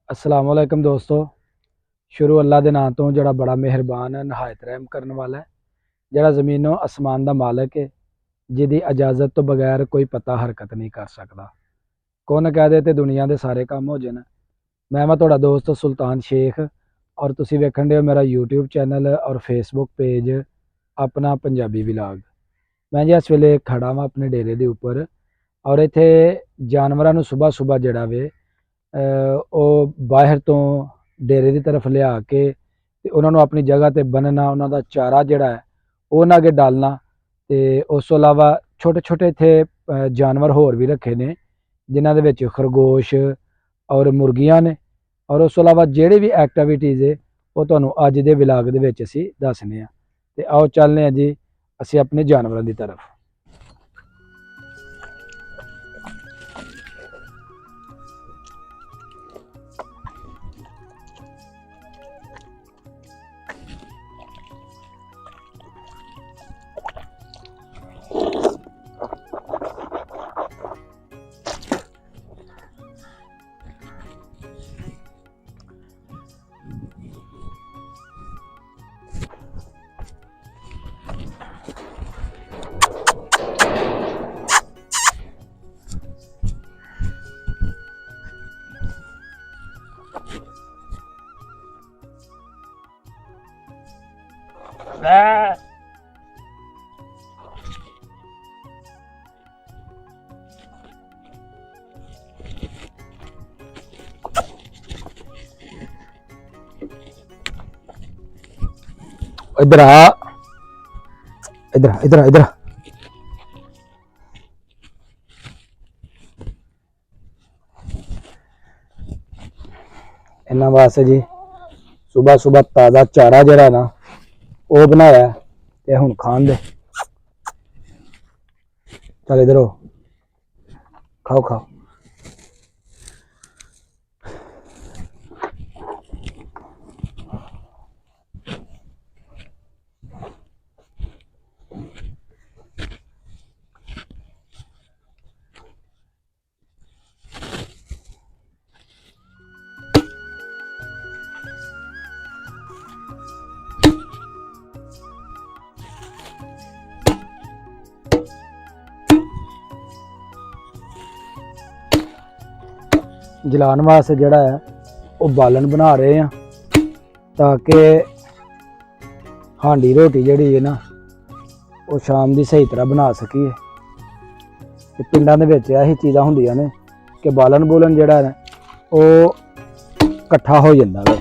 अस्सलाम वालेकुम दोस्तों। शुरू अल्लाह के नाम तो जड़ा बड़ा मेहरबान है, नहायत रहम करने वाला है, जड़ा ज़मीनों आसमान का मालक है, जिदी इजाज़त तो बगैर कोई पता हरकत नहीं कर सकता। कौन कह दे ते दुनिया के सारे काम हो जाने। मैं थोड़ा दोस्त सुल्तान शेख और तुसी वेखण दे मेरा यूट्यूब चैनल और फेसबुक पेज अपना पंजाबी विलाग। मैं जी इस वेले खड़ा वा अपने डेरे के उपर और इत्थे जानवरों सुबह सुबह जड़ा वे ਉਹ ਬਾਹਰ ਤੋਂ ਡੇਰੇ ਦੀ ਤਰਫ ਲਿਆ ਕੇ ਤੇ ਉਹਨਾਂ ਨੂੰ ਆਪਣੀ ਜਗ੍ਹਾ ਤੇ ਬੰਨਣਾ, ਉਹਨਾਂ ਦਾ ਚਾਰਾ ਜਿਹੜਾ ਹੈ ਉਹ ਉਹਨਾਂ ਅੱਗੇ ਡਾਲਣਾ। ਤੇ ਉਸ ਤੋਂ ਇਲਾਵਾ ਛੋਟੇ ਛੋਟੇ ਇੱਥੇ ਜਾਨਵਰ ਹੋਰ ਵੀ ਰੱਖੇ ਨੇ, ਜਿਨ੍ਹਾਂ ਦੇ ਵਿੱਚ ਖਰਗੋਸ਼ ਔਰ ਮੁਰਗੀਆਂ ਨੇ। ਔਰ ਉਸ ਤੋਂ ਇਲਾਵਾ ਜਿਹੜੇ ਵੀ ਐਕਟੀਵਿਟੀਜ਼ ਹੈ ਉਹ ਤੁਹਾਨੂੰ ਅੱਜ ਦੇ ਵਲਾਗ ਦੇ ਵਿੱਚ ਅਸੀਂ ਦੱਸਨੇ ਆ। ਤੇ ਆਓ ਚੱਲਦੇ ਹਾਂ ਜੀ ਅਸੀਂ ਆਪਣੇ ਜਾਨਵਰਾਂ ਦੀ ਤਰਫ। इधर आ, इधर इधर इधर। इन्होंने वास्ते जी सुबह सुबह ताज़ा चारा जरा ना वो बनाया ते हुण खान दे। चल इधर हो, खाओ खाओ। जलाने वास्ते जड़ा है वो बालन बना रहे हैं ताकि हांडी रोटी जड़ी है ना वो शाम की सही तरह बना सकीए। ते पिंडां दे विच यही चीज़ां होंदियां ने कि बालन बूलन जड़ा है वो कट्ठा हो जाता है।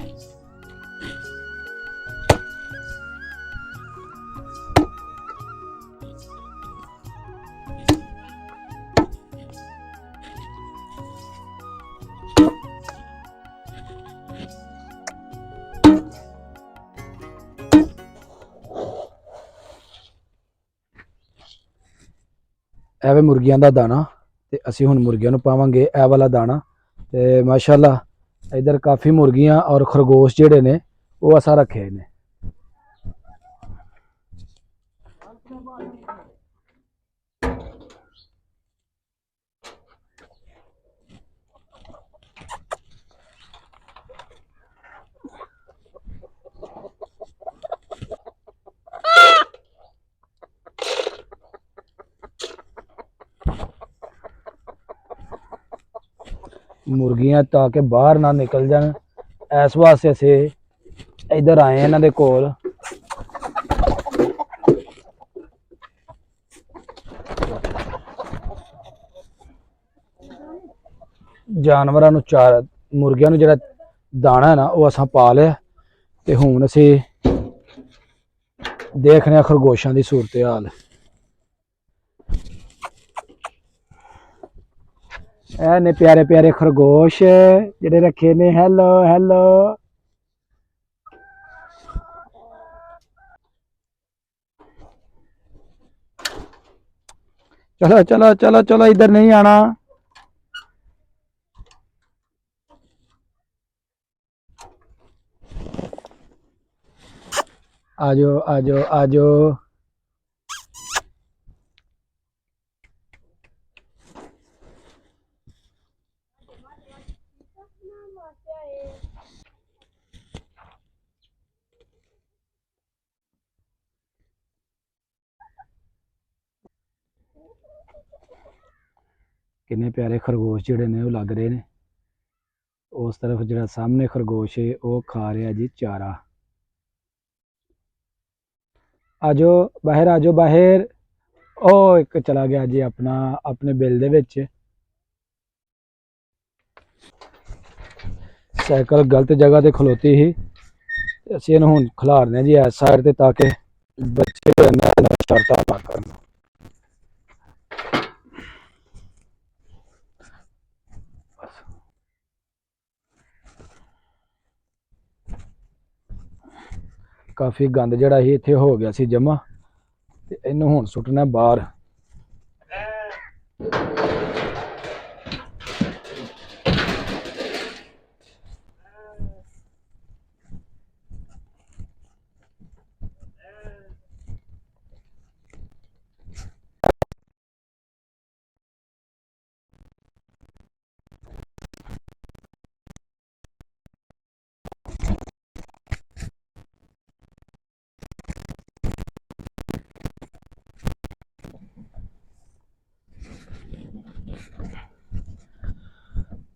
ਐਵੇਂ ਮੁਰਗੀਆਂ ਦਾ ਦਾਣਾ ਤੇ ਅਸੀਂ ਹੁਣ ਮੁਰਗੀਆਂ ਨੂੰ ਪਾਵਾਂਗੇ ਇਹ ਵਾਲਾ ਦਾਣਾ। ਤੇ ਮਾਸ਼ਾਅੱਲਾ इधर काफ़ी मुर्गियां और खरगोश जेडे ने वो असा रखे ने। मुर्गियां ताकि बाहर ना निकल जान इस वास्ते असे इधर आए इन्हां दे कोल। जानवरां नूं चारा मुर्गियां नूं जिहड़ा दाना है ना वो असां पा लिया ते हुण असी देखने खरगोशां दी सूरत हाल। ने प्यारे प्यारे खरगोश जिहड़े रखे ने। Hello hello. चलो चलो चलो चलो इधर नहीं आना। आजो आजो आजो। किन्ने प्यारे खरगोश जिहड़े ने वो लग रहे ने। उस तरफ जिहड़ा सामने खरगोश है वो खा रहा जी चारा। आजो बाहर, आजो बाहर। ओ एक चला गया जी अपना अपने बिल दे विच। साइकिल गलत जगह ते खलोती ही, ਅਸੀਂ ਇਹਨੂੰ ਹੁਣ ਖਿਲਾਰਨੇ ਜੀ ਇਸ ਸਾਈਡ ਤੇ ਤਾਂ ਕਿ ਬੱਚੇ ਇਹਨਾਂ ਨਾਲ ਸ਼ਰਾਰਤਾਂ ਨਾ ਕਰਨ। ਕਾਫੀ ਗੰਦ ਜਿਹੜਾ ਸੀ ਇੱਥੇ ਹੋ ਗਿਆ ਸੀ ਜਮਾ, ਤੇ ਇਹਨੂੰ ਹੁਣ ਸੁੱਟਣਾ ਬਾਹਰ।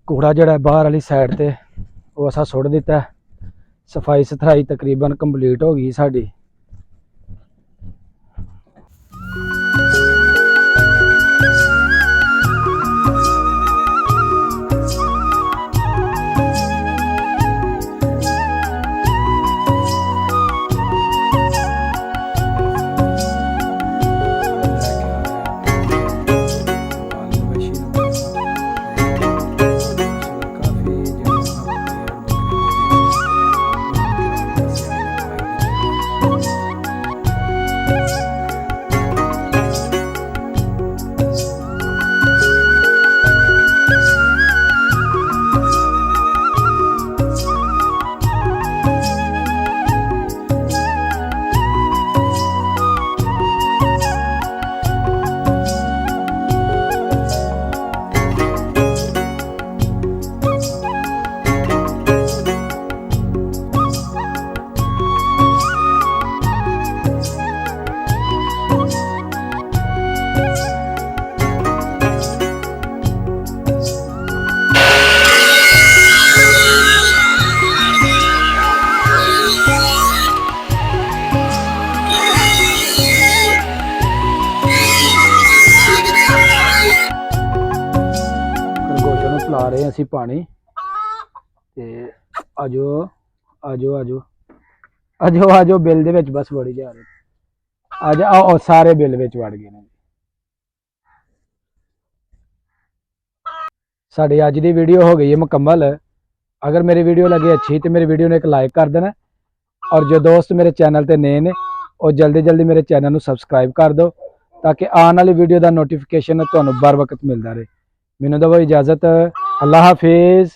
कूड़ा जड़ा बाहर वाली साइड ते वो असा सुट दिता है। सफाई सुथराई तकरीबन कंप्लीट हो गई साड़ी। ला रहे हैं असी पानी ते आजो आजो आजो आजो आजो बिल दे विच बस वड़ी जा रहे। आज आओ सारे बिल विच वड़ गए ने। साडी अज दी वीडियो हो गई है मुकम्मल। अगर मेरी वीडियो लगी अच्छी तो मेरी वीडियो ने एक लाइक कर देना, और जो दोस्त मेरे चैनल ते नए ने वो जल्दी जल्दी मेरे चैनल को सबसक्राइब कर दो ताकि आने वाली वीडियो का नोटिफिकेशन तुहानू बर वक्त मिलता रहे। मैनू दो इजाजत। अल्लाह हाफिज।